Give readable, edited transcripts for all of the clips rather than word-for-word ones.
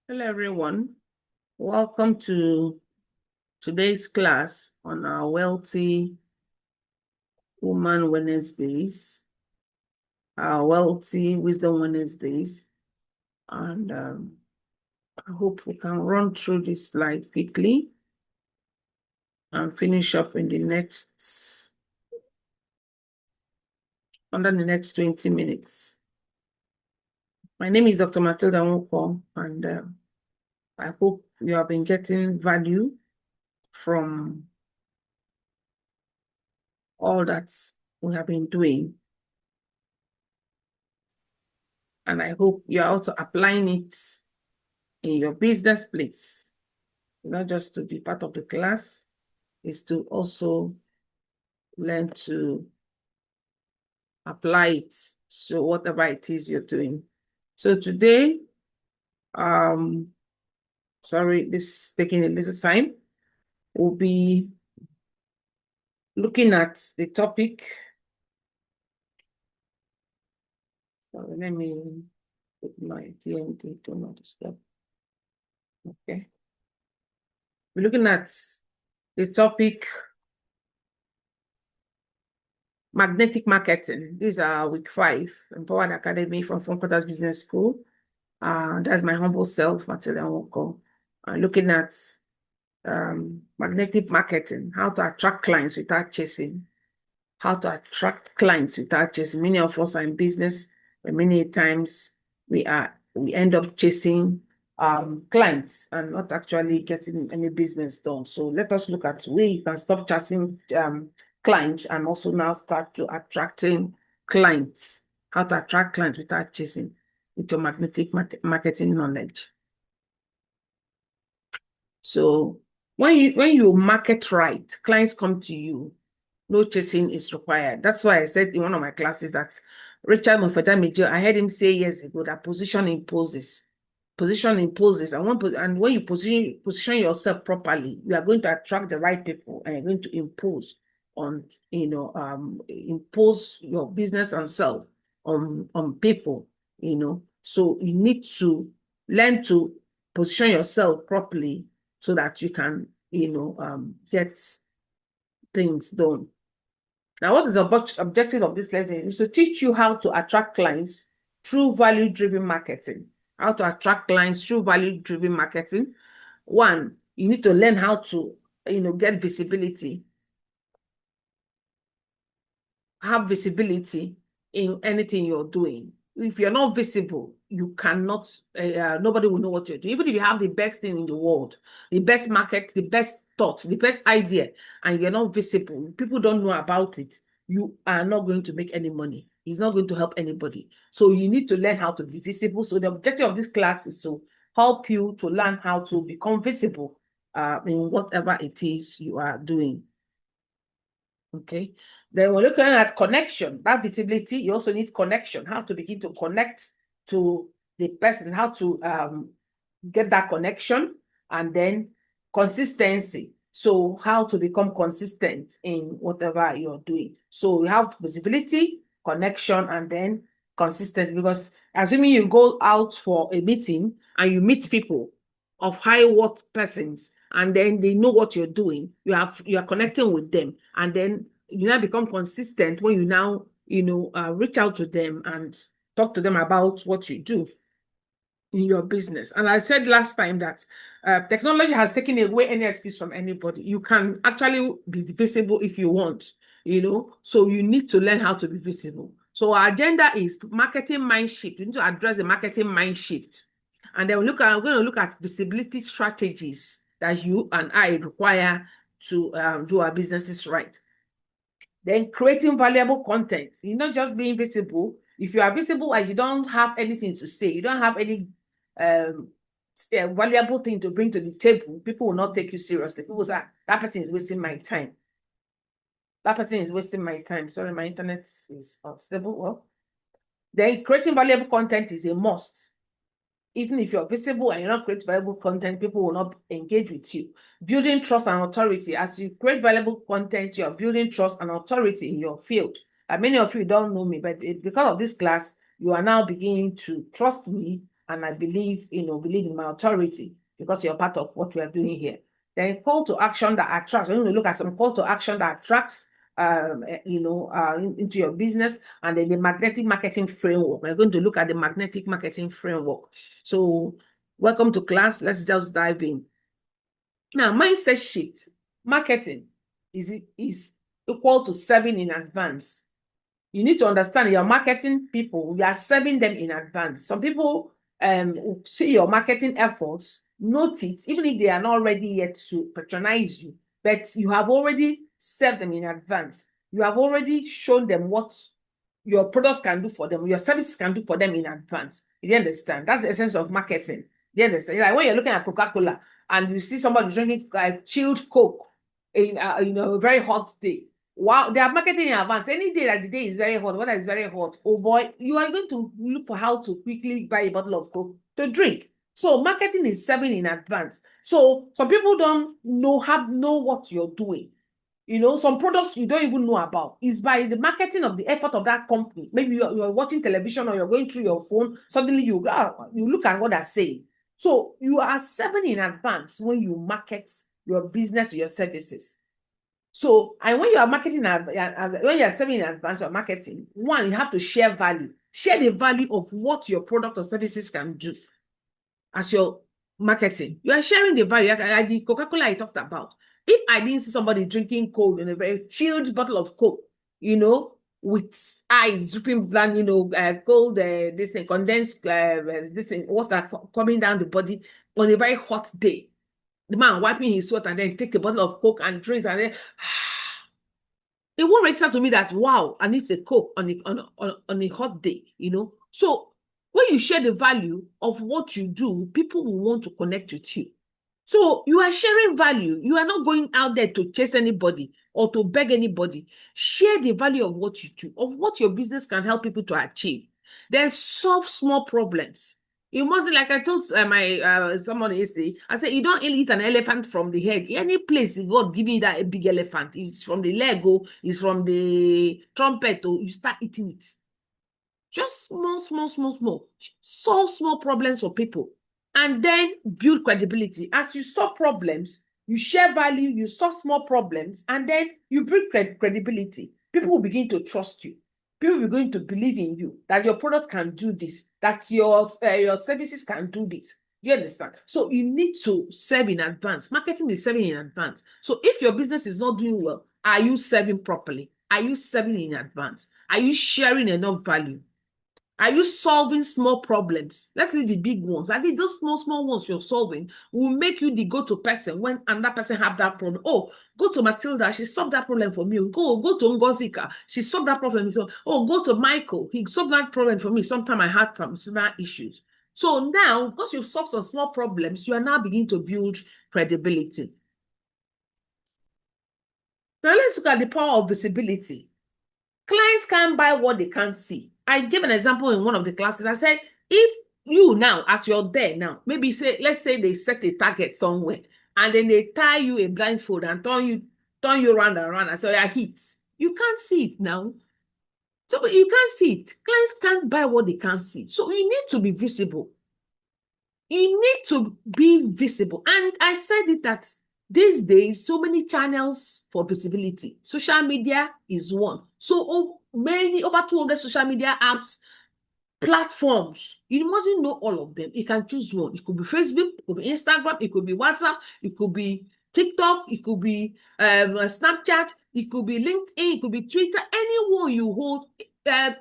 Hello, everyone. Welcome to today's class on our Wealthy Woman Wednesdays, our Wealthy Wisdom Wednesdays. And I hope we can run through this slide quickly and finish up in the under the next 20 minutes. My name is Dr. Matilda Nwukor, and I hope you have been getting value from all that we have been doing. And I hope you're also applying it in your business place, not just to be part of the class, is to also learn to apply it to whatever it is you're doing. So today, sorry, this is taking a little time. We'll be looking at the topic. So let me put my TNT to not disturb. Okay. We're looking at the topic magnetic marketing. These are week 5, Empowered Academy from Funkotas Business School. That's my humble self, Matilda Nwukor. Looking at magnetic marketing, how to attract clients without chasing. How to attract clients without chasing. Many of us are in business, but many times we end up chasing clients and not actually getting any business done. So let us look at where you can stop chasing clients and also now start to attracting clients. How to attract clients without chasing with your magnetic marketing knowledge. So when you market right, clients come to you. No chasing is required. That's why I said in one of my classes that Richard Mofeta, I heard him say years ago that position imposes. Position imposes. And when you position yourself properly, you are going to attract the right people and you're going to impose impose your business and self on people, So you need to learn to position yourself properly so that you can, get things done. Now, what is the objective of this lesson? Is to teach you how to attract clients through value-driven marketing. How to attract clients through value-driven marketing. 1, you need to learn how to, get visibility. Have visibility in anything you're doing. If you're not visible, you cannot, nobody will know what you're doing. Even if you have the best thing in the world, the best market, the best thought, the best idea, and you're not visible, people don't know about it, you are not going to make any money. It's not going to help anybody. So you need to learn how to be visible. So the objective of this class is to help you to learn how to become visible in whatever it is you are doing. Okay, then we're looking at connection. That visibility, you also need connection, how to begin to connect to the person, how to get that connection, and then consistency. So how to become consistent in whatever you're doing. So we have visibility, connection, and then consistency. Because assuming you go out for a meeting and you meet people of high worth persons, and then they know what you're doing, you are connecting with them, and then you now become consistent when you now reach out to them and talk to them about what you do in your business. And I said last time that technology has taken away any excuse from anybody. You can actually be visible if you want, so you need to learn how to be visible. So our agenda is marketing mind shift. We need to address the marketing mind shift. And then we're going to look at visibility strategies that you and I require to do our businesses right. Then creating valuable content. You're not just being visible. If you are visible and you don't have anything to say, you don't have any valuable thing to bring to the table, people will not take you seriously. People will say, that person is wasting my time. That person is wasting my time. Sorry, my internet is unstable. Well, then creating valuable content is a must. Even if you're visible and you're not creating valuable content, people will not engage with you. Building trust and authority. As you create valuable content, you're building trust and authority in your field. And many of you don't know me, but because of this class, you are now beginning to trust me and I believe in my authority because you're part of what we are doing here. Then call to action that attracts. We're going to look at some call to action that attracts into your business, and then the magnetic marketing framework. We're going to look at the magnetic marketing framework. So welcome to class. Let's just dive in. Now, mindset shift. Marketing is equal to serving in advance. You need to understand your marketing people, you are serving them in advance. Some people see your marketing efforts, note it, even if they are not ready yet to patronize you, but you have already served them in advance. You have already shown them what your products can do for them, your services can do for them in advance. You understand? That's the essence of marketing. You understand? Like when you're looking at Coca-Cola and you see somebody drinking chilled Coke in a very hot day. Wow, they are marketing in advance. Any day that the day is very hot, weather is very hot, oh boy, you are going to look for how to quickly buy a bottle of Coke to drink. So marketing is serving in advance. So some people don't know what you're doing. Some products you don't even know about. Is by the marketing of the effort of that company. Maybe you're watching television or you're going through your phone. Suddenly you look at what they're saying. So you are serving in advance when you market your business or your services. So, and when you are marketing, when you are serving in advance of marketing, one, you have to share value. Share the value of what your product or services can do as your marketing. You are sharing the value. Like the Coca-Cola I talked about. If I didn't see somebody drinking Coke in a very chilled bottle of Coke, with ice dripping down, cold, this thing, condensed, this thing, water coming down the body on a very hot day. The man wiping his sweat and then take a bottle of Coke and drinks and then it won't register to me that wow, I need a Coke on a hot day, So when you share the value of what you do, people will want to connect with you. So you are sharing value. You are not going out there to chase anybody or to beg anybody. Share the value of what you do, of what your business can help people to achieve. Then solve small problems. You must, like I told someone yesterday, I said, you don't eat an elephant from the head. Any place God give you that a big elephant, is from the leg, is from the trumpet, you start eating it. Just small. Solve small problems for people. And then build credibility. As you solve problems, you share value, you solve small problems, and then you build credibility. People will begin to trust you. People will begin to believe in you, that your product can do this, that your services can do this. You understand? So you need to serve in advance. Marketing is serving in advance. So if your business is not doing well, are you serving properly? Are you serving in advance? Are you sharing enough value? Are you solving small problems? Let's leave the big ones. I think those small ones you're solving will make you the go-to person when another person have that problem. Oh, go to Matilda. She solved that problem for me. Go to Ngozika. She solved that problem. So, go to Michael. He solved that problem for me. Sometimes I had some similar issues. So now, because you've solved some small problems, you are now beginning to build credibility. Now let's look at the power of visibility. Clients can't buy what they can't see. I gave an example in one of the classes. I said, if you now, as you're there now, maybe let's say they set a target somewhere and then they tie you a blindfold and turn you around and around and say, I hit. You can't see it now. So you can't see it. Clients can't buy what they can't see. So you need to be visible. You need to be visible. And I said it that these days, so many channels for visibility. Social media is one. So over 200 social media apps, platforms. You mustn't know all of them. You can choose one. It could be Facebook, it could be Instagram, it could be WhatsApp, it could be TikTok, it could be Snapchat, it could be LinkedIn, it could be Twitter. Anyone you hold,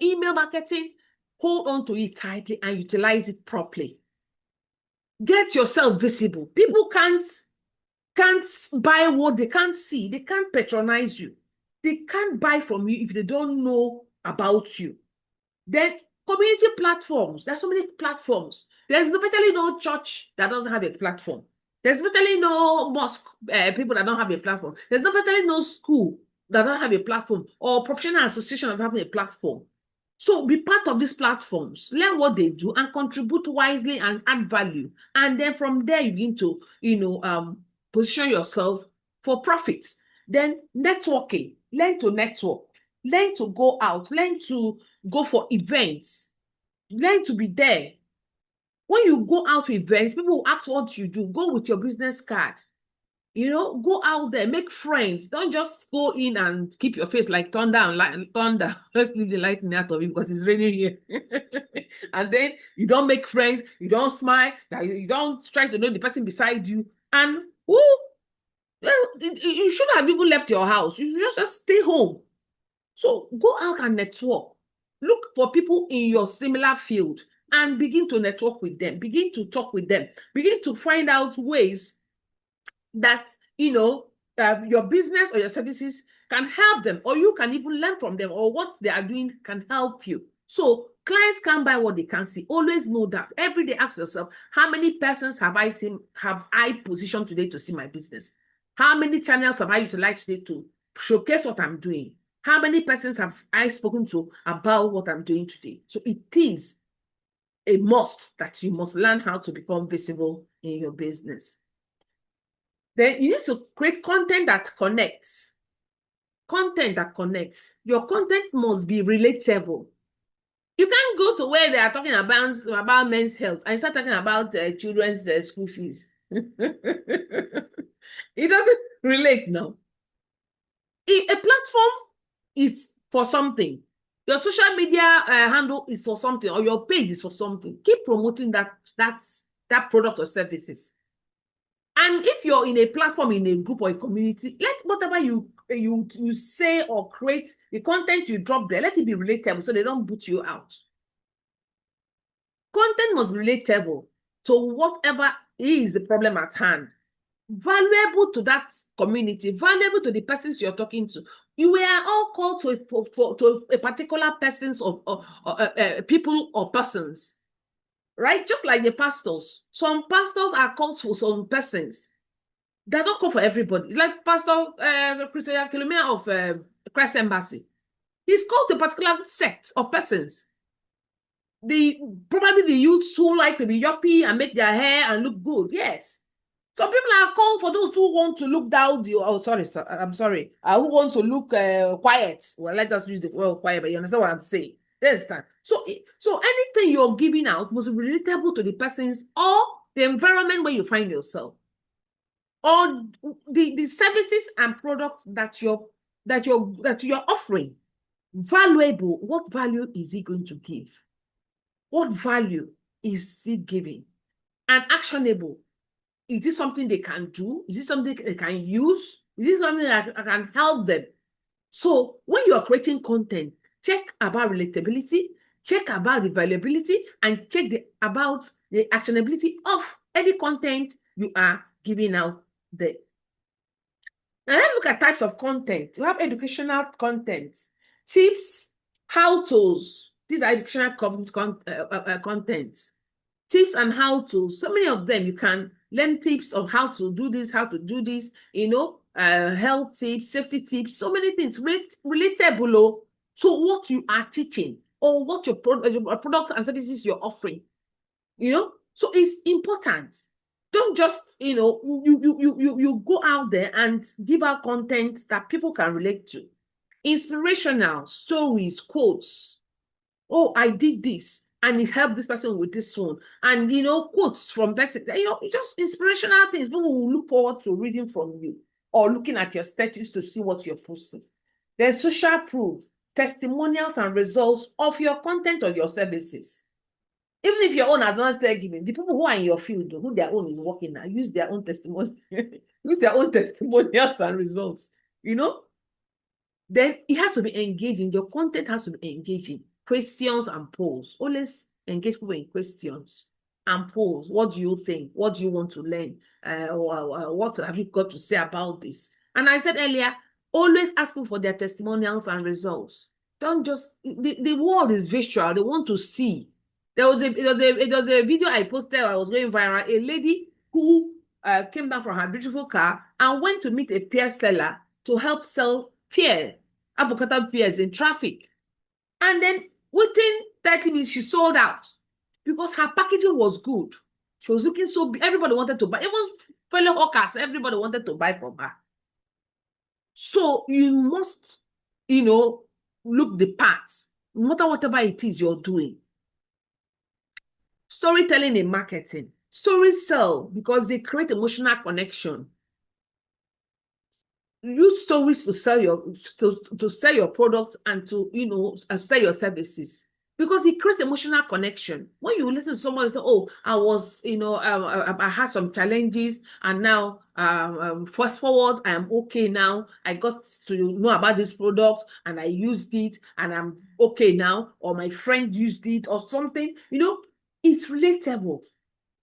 email marketing, hold on to it tightly and utilize it properly. Get yourself visible. People can't buy what they can't see. They can't patronize you. They can't buy from you if they don't know about you. Then community platforms. There's so many platforms. There's virtually no church that doesn't have a platform. There's virtually no mosque, people that don't have a platform. There's virtually no school that don't have a platform, or professional association that have a platform. So be part of these platforms, learn what they do and contribute wisely and add value. And then from there, you begin to, position yourself for profits. Then networking, learn to network, learn to go out, learn to go for events, learn to be there. When you go out to events, people will ask what you do. Go with your business card. Go out there, make friends. Don't just go in and keep your face like thunder and thunder. Let's leave the lightning out of it because it's raining here. And then you don't make friends, you don't smile, you don't try to know the person beside you. And you shouldn't have even left your house. You should just stay home. So go out and network. Look for people in your similar field and begin to network with them. Begin to talk with them. Begin to find out ways that your business or your services can help them, or you can even learn from them, or what they are doing can help you. So clients can't buy what they can't see. Always know that. Every day ask yourself, how many persons have I positioned today to see my business? How many channels have I utilized today to showcase what I'm doing? How many persons have I spoken to about what I'm doing today? So it is a must that you must learn how to become visible in your business. Then you need to create content that connects. Content that connects. Your content must be relatable. You can't go to where they are talking about men's health and start talking about children's school fees. It doesn't relate now. A platform is for something. Your social media handle is for something, or your page is for something. Keep promoting that product or services. And if you're in a platform, in a group or a community, let whatever you say or create, the content you drop there, let it be relatable so they don't boot you out. Content must be relatable to whatever is the problem at hand. Valuable to that community, valuable to the persons you're talking to. You are all called to a particular persons or people or persons. Right? Just like the pastors. Some pastors are called for some persons. They're not called for everybody. It's like Pastor Christian Kilomere of Christ Embassy. He's called to a particular sect of persons. Probably the youths who like to be yuppie and make their hair and look good. Yes. Some people are called for those who want to look down. I'm sorry. Who want to look quiet. Well, let us use the word quiet, but you understand what I'm saying. Understand? So anything you're giving out must be relatable to the persons or the environment where you find yourself, or the services and products that you're offering. Valuable. What value is it going to give? What value is it giving? And actionable. Is this something they can do? Is this something they can use? Is this something that can help them? So when you are creating content, check about relatability, check about the valuability, and check about the actionability of any content you are giving out there. Now let's look at types of content. You have educational content, tips, how-tos. These are educational contents. Tips and how-tos. So many of them you can learn tips of how to do this, health tips, safety tips, so many things relatable to what you are teaching or what your products and services you're offering. So it's important. Don't just you go out there and give out content that people can relate to. Inspirational stories, quotes. Oh, I did this and it helped this person with this one. And quotes from person, just inspirational things people will look forward to reading from you or looking at your status to see what you're posting. There's social proof, testimonials and results of your content or your services. Even if your own has not started giving, the people who are in your field, who their own is working now, use their own testimony, use their own testimonials and results. Then it has to be engaging. Your content has to be engaging. Questions and polls. Always engage people in questions and polls. What do you think? What do you want to learn? What have you got to say about this? And I said earlier, always ask people for their testimonials and results. Don't just, the world is visual. They want to see. There was a video I posted. I was going viral. A lady who came down from her beautiful car and went to meet a pear seller to help sell avocado pears in traffic. And then within 30 minutes, she sold out because her packaging was good. She was looking so big. Everybody wanted to buy. Even fellow hawkers, everybody wanted to buy from her. So you must, look the parts, no matter whatever it is you're doing. Storytelling in marketing. Stories sell because they create emotional connection. Use stories to sell your products and to sell your services, because it creates emotional connection. When you listen to someone say, oh, I was I had some challenges, and now fast forward, I am okay now, I got to know about this product and I used it and I'm okay now, or my friend used it or something, it's relatable.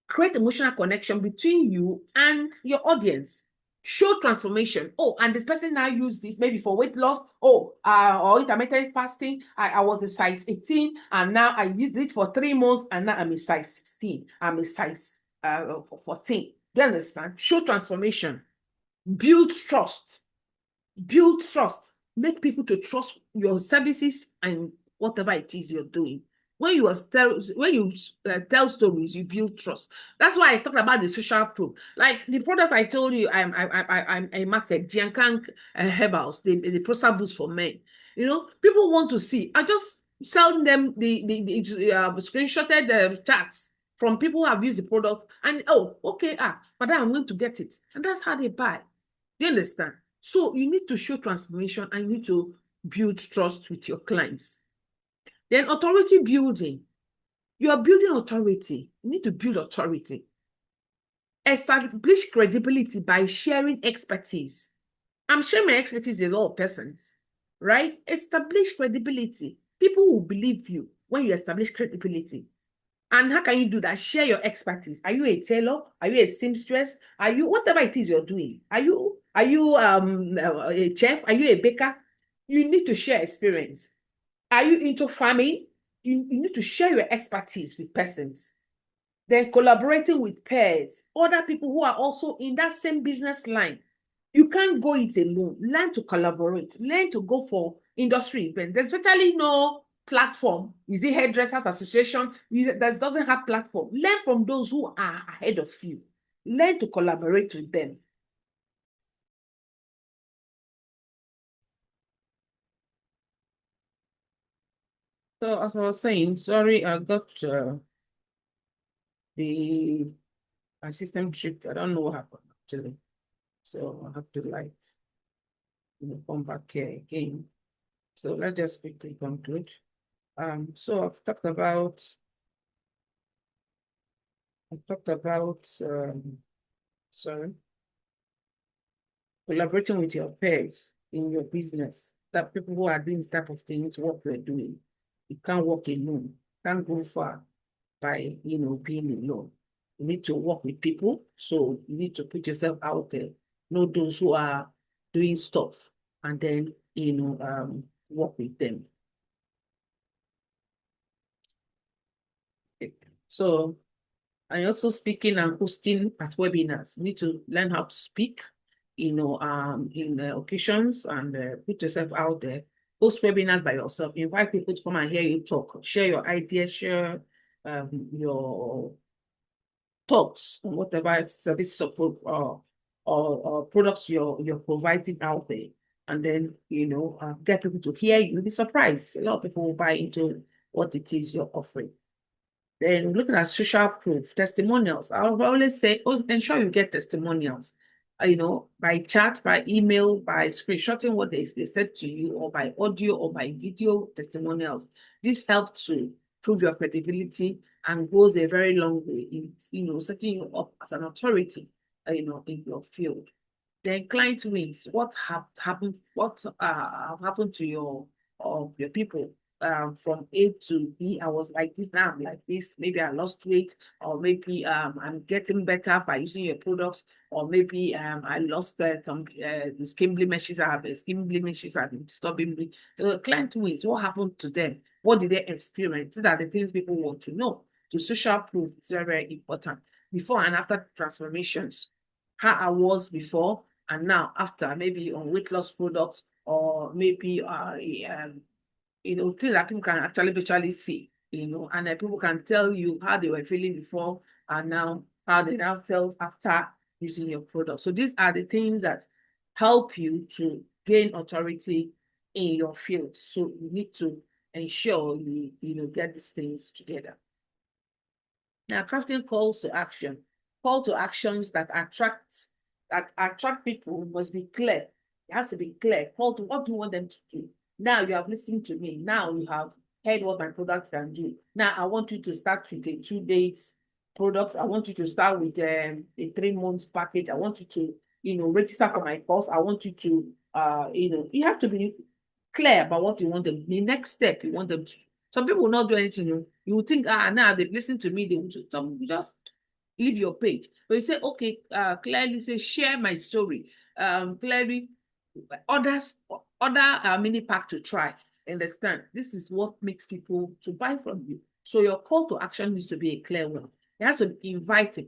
Create emotional connection between you and your audience. Show transformation. Oh, and the person now used it maybe for weight loss. Oh, or intermittent fasting. I was a size 18 and now I used it for 3 months and now I'm a size 16. I'm a size 14. Do you understand? Show transformation. Build trust. Build trust. Make people to trust your services and whatever it is you're doing. When you tell stories, you build trust. That's why I talked about the social proof. Like the products I told you, I market Jiankang herbals, the prostate boost for men. People want to see. I just sell them the screenshotted charts from people who have used the product, and oh, okay, but I'm going to get it, and that's how they buy. Do you understand? So you need to show transformation and you need to build trust with your clients. Then authority building. You are building authority. You need to build authority. Establish credibility by sharing expertise. I'm sharing my expertise with a lot of persons, right? Establish credibility. People will believe you when you establish credibility. And how can you do that? Share your expertise. Are you a tailor? Are you a seamstress? Are you whatever it is you're doing? Are you a chef? Are you a baker? You need to share experience. Are you into farming? You need to share your expertise with persons. Then collaborating with peers, other people who are also in that same business line. You can't go it alone. Learn to collaborate. Learn to go for industry events. There's virtually no platform. Is it Hairdressers Association that doesn't have platform? Learn from those who are ahead of you. Learn to collaborate with them. So as I was saying, sorry, I got the my system tripped. I don't know what happened actually. So I have to come back here again. So let's just quickly conclude. So I've talked about sorry, collaborating with your peers in your business. That people who are doing the type of things what we're doing. You can't work alone. Can't go far by being alone. You need to work with people. So you need to put yourself out there. Know those who are doing stuff, and then work with them. So and also speaking and hosting at webinars. You need to learn how to speak, in occasions, and put yourself out there. Host webinars by yourself. Invite people to come and hear you talk. Share your ideas. Share your thoughts on whatever services or products you're providing out there, and then get people to hear you. You'll be surprised. A lot of people will buy into what it is you're offering. Then looking at social proof, testimonials. I will always say, oh, ensure you get testimonials, by chat, by email, by screenshotting what they said to you, or by audio or by video testimonials. This helps to prove your credibility and goes a very long way in, setting you up as an authority, in your field. Then client wins. What happened? What happened to your people? From A to B, I was like this, now I'm like this. Maybe I lost weight, or maybe I'm getting better by using your products, or maybe I lost some the skin blemishes. Skin blemishes have been disturbing me. The client wins. What happened to them? What did they experience? These are the things people want to know. To social proof, it's very, very important. Before and after transformations, how I was before and now after, maybe on weight loss products, or maybe things that people can actually visually see, and people can tell you how they were feeling before and now how they now felt after using your product. So these are the things that help you to gain authority in your field. So you need to ensure you get these things together. Now, crafting calls to action. Call to actions that attract people must be clear. It has to be clear. Call to what do you want them to do? Now you have listened to me. Now you have heard what my product can do. Now I want you to start with a 2 days product. I want you to start with a 3 months package. I want you to, register for my course. I want you to, you have to be clear about what you want them. The next step you want them to. Some people will not do anything. You will think, now they've listened to me. They will just leave your page. But you say, okay, clearly say, share my story. Clearly, order mini pack to try. Understand? This is what makes people to buy from you. So your call to action needs to be a clear one. It has to be inviting.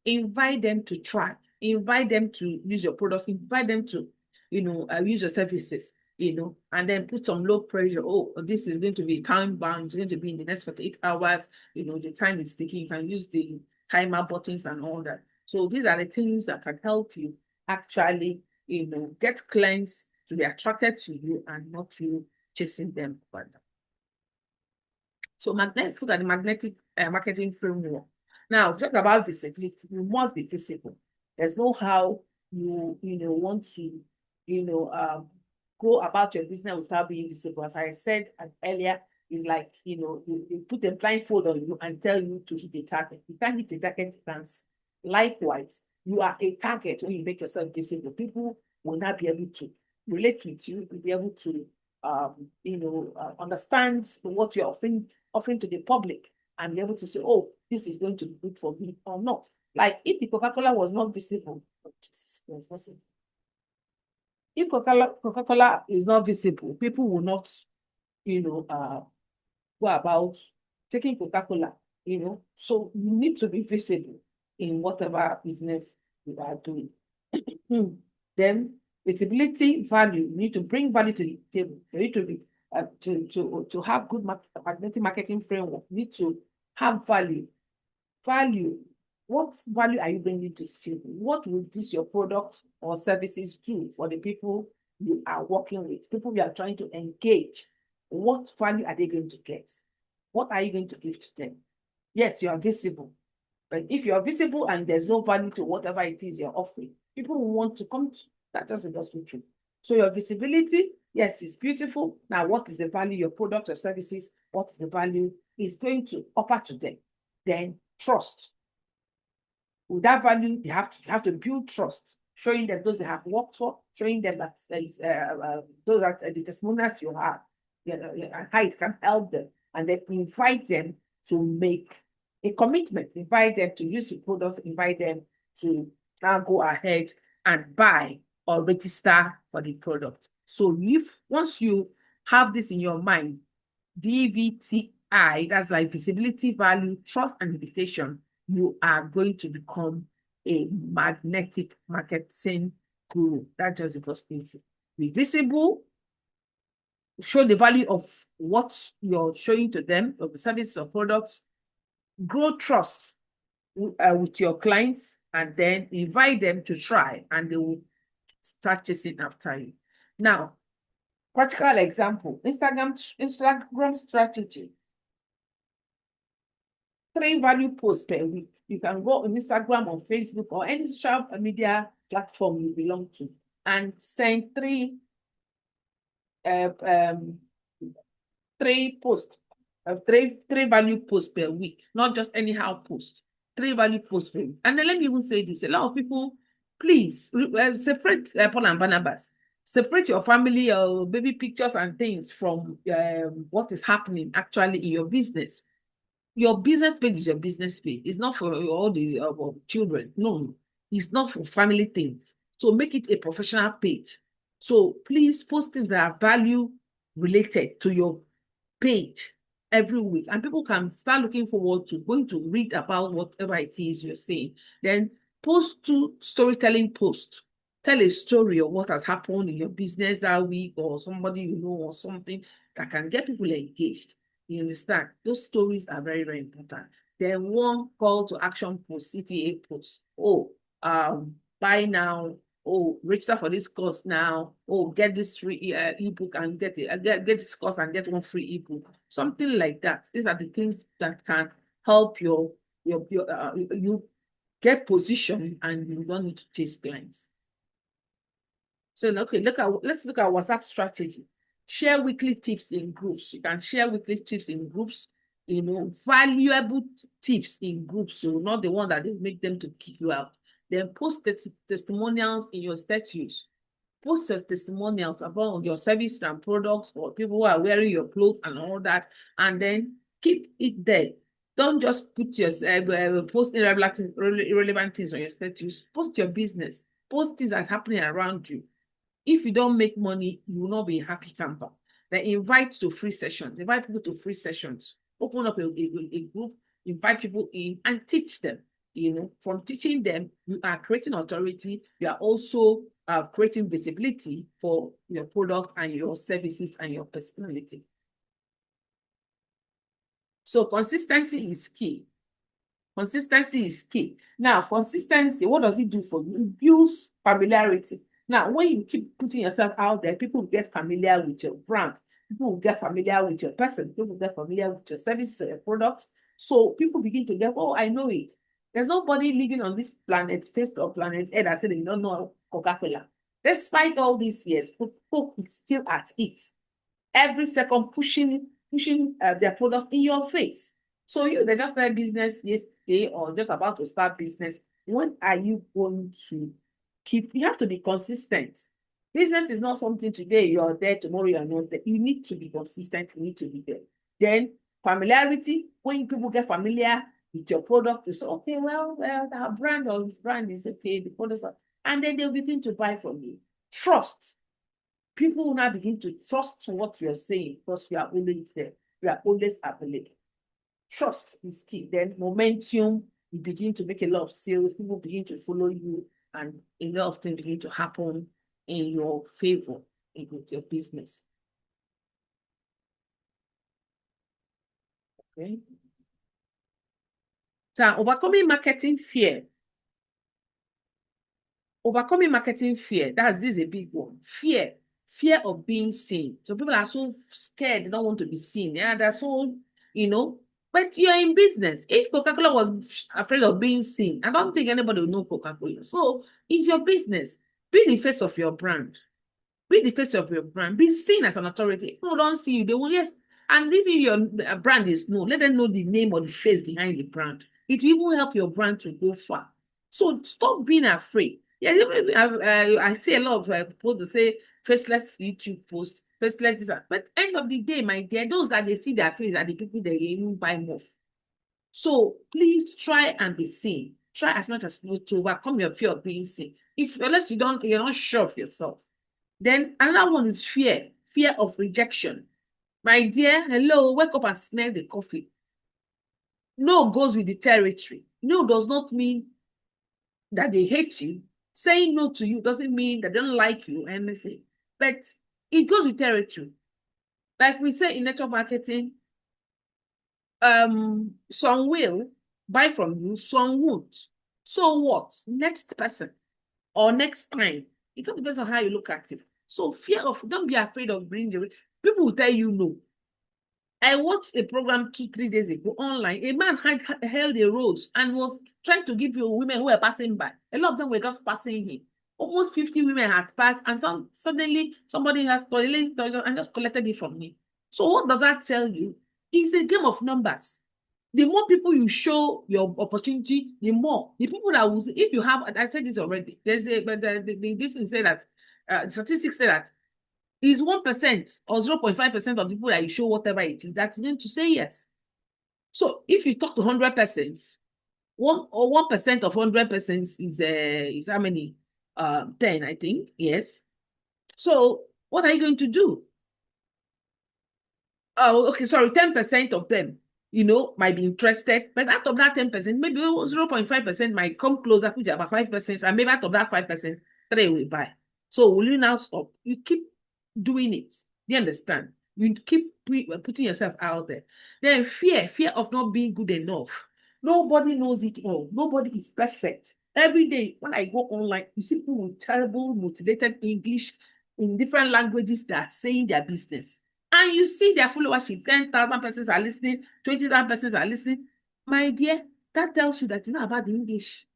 Invite them to try. Invite them to use your product. Invite them to, use your services. And then put some low pressure. Oh, this is going to be time bound. It's going to be in the next 48 hours. The time is ticking. You can use the timer buttons and all that. So these are the things that can help you actually, get clients to be attracted to you and not you chasing them further. So let's look at the magnetic marketing framework. Now, talk about visibility. You must be visible. There's no how you want to go about your business without being visible. As I said earlier, it's like you put a blindfold on you and tell you to hit a target. You can't hit a target, you can't. Likewise, you are a target when you make yourself visible. People will not be able to relate with you, will be able to understand what you're offering to the public and be able to say, oh, this is going to be good for me or not. Like if the Coca-Cola was not visible, if Coca-Cola is not visible, people will not, go about taking Coca-Cola, So you need to be visible in whatever business you are doing. Then visibility, value. You need to bring value to the table. You need to be to have good magnetic marketing framework. You need to have value. Value. What value are you bringing to the table? What will this your product or services do for the people you are working with? People you are trying to engage. What value are they going to get? What are you going to give to them? Yes, you are visible. But if you are visible and there's no value to whatever it is you're offering, people will want to come to that. Just be true. So your visibility, yes, it's beautiful. Now, what is the value your product or services? What is the value is going to offer to them? Then trust. With that value, you have to build trust, showing them those they have worked for, showing them that those are the testimonials you have, and how it can help them, and then invite them to make a commitment, invite them to use the products, invite them to now go ahead and buy or register for the product. So if once you have this in your mind, VVTI, that's like visibility, value, trust, and invitation, you are going to become a magnetic marketing guru. That just because be visible, show the value of what you're showing to them, of the services or products, grow trust with your clients, and then invite them to try, and they will start chasing after you. Now, practical example, Instagram strategy. 3 value posts per week. You can go on Instagram or Facebook or any social media platform you belong to and send 3 posts, 3 value posts per week, not just anyhow post. 3 value posts per week. And then let me even say this: a lot of people, please separate Paul and Barnabas. Separate your family or baby pictures and things from what is happening actually in your business. Your business page is your business page. It's not for all the children. No, it's not for family things. So make it a professional page. So please post things that are value related to your page every week. And people can start looking forward to going to read about whatever it is you're saying. Then post 2 storytelling posts. Tell a story of what has happened in your business that week, or somebody you know, or something that can get people engaged. You understand? Those stories are very, very important. Then 1 call to action post, CTA post. Oh, buy now. Oh, register for this course now. Oh, get this free ebook and get this course and get 1 free ebook. Something like that. These are the things that can help you get position and you don't need to chase clients. So okay, let's look at WhatsApp strategy. Share weekly tips in groups. You can share weekly tips in groups, valuable tips in groups. So not the one that they make them to kick you out. Then post testimonials in your status. Post your testimonials about your services and products for people who are wearing your clothes and all that. And then keep it there. Don't just put your post irrelevant things on your status. Post your business. Post things that's happening around you. If you don't make money, you will not be a happy camper. Then invite to free sessions. Invite people to free sessions. Open up a group, invite people in and teach them. From teaching them, you are creating authority. You are also creating visibility for your product and your services and your personality. So consistency is key. Consistency is key. Now, consistency, what does it do for you? It builds familiarity. Now, when you keep putting yourself out there, people will get familiar with your brand. People will get familiar with your person. People will get familiar with your services or your products. So people begin to get, oh, I know it. There's nobody living on this planet, face of planet Earth, that said they don't know Coca-Cola. Despite all these years, Coke is still at it. Every second pushing their products in your face. So they just started business yesterday or just about to start business. When are you going to you have to be consistent. Business is not something today you're there, tomorrow you're not there. You need to be consistent, you need to be there. Then familiarity, when people get familiar with your product, they say, okay, well, our brand or his brand is okay, the products are, and then they'll begin to buy from you. Trust. People will now begin to trust what you're saying because you are always there. You are always available. Trust is key. Then momentum, you begin to make a lot of sales. People begin to follow you, and a lot of things begin to happen in your favor with your business. Okay. So overcoming marketing fear. Overcoming marketing fear. This is a big one. Fear of being seen. So people are so scared, they don't want to be seen. Yeah, they're so, but you're in business. If Coca-Cola was afraid of being seen, I don't think anybody would know Coca-Cola. So it's your business. Be the face of your brand. Be the face of your brand. Be seen as an authority. If people don't see you, they will, yes. And even your brand is known, let them know the name or the face behind the brand. It will even help your brand to go far. So stop being afraid. Yeah, I see a lot of people to say faceless YouTube post, faceless this, but end of the day, my dear, those that they see their face are the people they even buy more. So please try and be seen. Try as much as possible to overcome your fear of being seen. Unless you're not sure of yourself. Then another one is fear of rejection. My dear, hello, wake up and smell the coffee. No goes with the territory. No does not mean that they hate you. Saying no to you doesn't mean that they don't like you or anything. But it goes with territory. Like we say in network marketing, some will buy from you, some won't. So what? Next person or next time. It depends on how you look at it. So don't be afraid of bringing the people will tell you no. I watched a program 2-3 days ago online. A man held a rose and was trying to give you women who were passing by. A lot of them were just passing him. Almost 50 women had passed, and suddenly somebody has stolen and just collected it from him. So what does that tell you? It's a game of numbers. The more people you show your opportunity, the more the people that will. If you have, I said this already. There's this thing say that statistics say that is 1% or 0.5% of the people that you show whatever it is that's going to say yes. So if you talk to 100%, 1% of 100% is how many? 10, I think. Yes. So what are you going to do? Oh, okay, sorry, 10% of them, might be interested, but out of that 10%, maybe 0.5% might come closer, which is about 5%, and maybe out of that 5%, 3 will buy. So will you now stop? You keep doing it. Do you understand? You keep putting yourself out there. Then fear of not being good enough. Nobody knows it all. Nobody is perfect. Every day when I go online, you see people with terrible, motivated English in different languages that are saying their business. And you see their followership, 10,000 persons are listening, 20,000 persons are listening. My dear, that tells you that it's not about the English.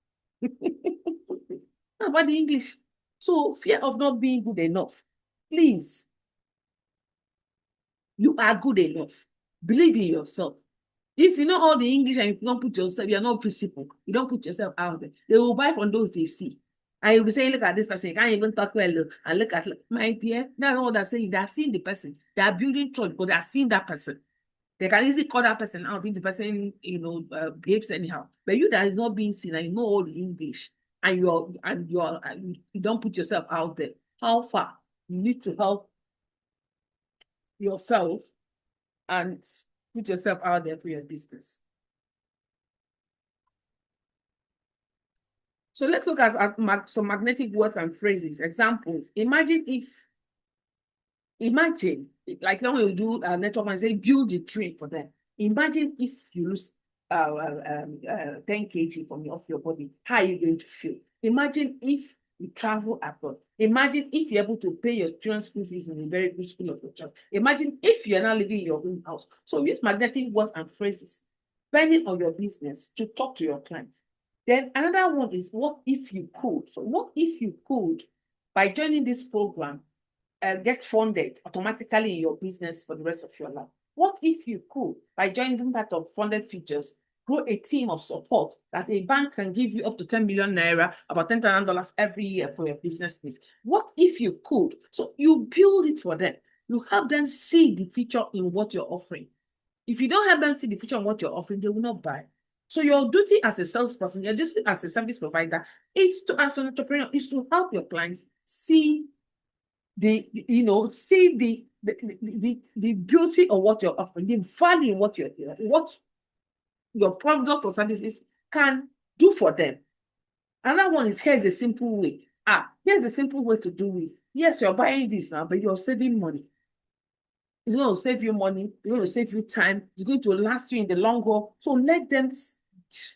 Not about the English. So fear of not being good enough. Please, you are good enough. Believe in yourself. If you know all the English and you don't put yourself, you're not visible. You don't put yourself out there. They will buy from those they see. And you'll be saying, look at this person. You can't even talk well. And look at, my dear, that's not what they're saying. They're seeing the person. They are building trust because they are seeing that person. They can easily call that person out if the person, behaves anyhow. But you that is not being seen and you know all the English and you don't put yourself out there. How far? You need to help yourself and put yourself out there for your business. So let's look at some magnetic words and phrases. Examples. Imagine, like when you do a network and say build a train for them. Imagine if you lose 10 kg from off your body, how are you going to feel? Imagine if you travel abroad. Imagine if you're able to pay your children's school fees in a very good school of your choice. Imagine if you're now living in your own house. So use magnetic words and phrases depending on your business to talk to your clients. Then another one is what if you could. So what if you could, by joining this program, get funded automatically in your business for the rest of your life? What if you could, by joining part of funded features, grow a team of support that a bank can give you up to 10 million naira, about $10,000 every year for your business needs? What if you could? So you build it for them. You help them see the future in what you're offering. If you don't help them see the future in what you're offering, they will not buy. So your duty as a salesperson, your duty as a service provider, is to, as an entrepreneur, is to help your clients see the beauty of what you're offering, the value in what your product or services can do for them. Another one is, here's a simple way. Here's a simple way to do it. Yes, you're buying this now, but you're saving money. It's going to save you money. It's going to save you time. It's going to last you in the long haul. So let them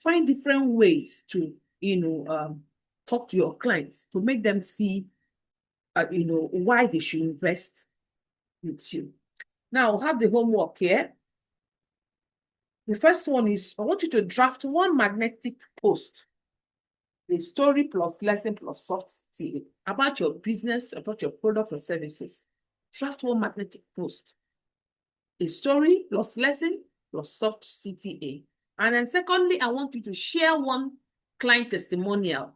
find different ways to, talk to your clients, to make them see, why they should invest with you. Now, have the homework here. The first one is, I want you to draft one magnetic post, a story plus lesson plus soft skill about your business, about your products or services. Draft one magnetic post, a story plus lesson plus soft CTA. And then secondly, I want you to share one client testimonial.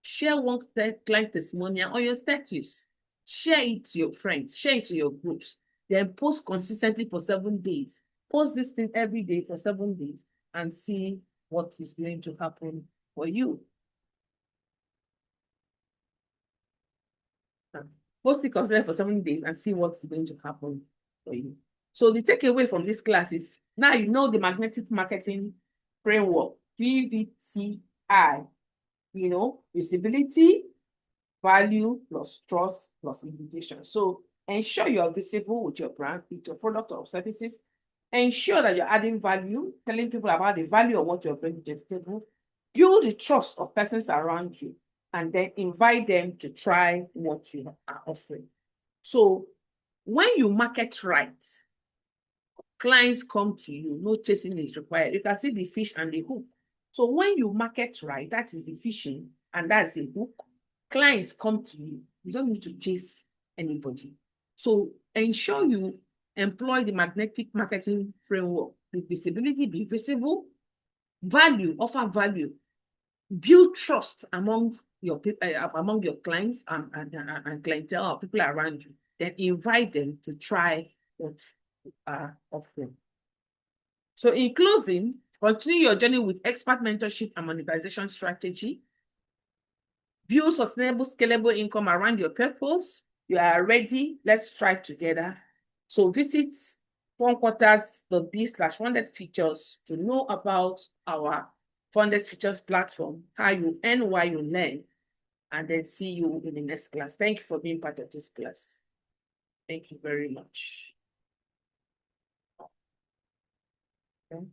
Share one client testimonial on your status. Share it to your friends. Share it to your groups. Then post consistently for 7 days. Post this thing every day for 7 days and see what is going to happen for you. Post it consistently for 7 days and see what's going to happen for you. So the takeaway from this class is, now you know the magnetic marketing framework, VVTI. Visibility, value plus trust plus invitation. So ensure you are visible with your brand, with your product or services. Ensure that you're adding value, telling people about the value of what you're bringing to the table. Build the trust of persons around you, and then invite them to try what you are offering. So when you market right, clients come to you. No chasing is required. You can see the fish and the hook. So when you market right, that is the fishing and that's the hook. Clients come to you. You don't need to chase anybody. So ensure you employ the magnetic marketing framework. With visibility, be visible. Value, offer value. Build trust among your clients and clientele or people around you. Then invite them to try what you are offering. So in closing, continue your journey with expert mentorship and monetization strategy. Build sustainable, scalable income around your purpose. You are ready. Let's strive together. So visit funquarters.b/funded features to know about our funded features platform, how you earn while you learn, and then see you in the next class. Thank you for being part of this class. Thank you very much. Okay.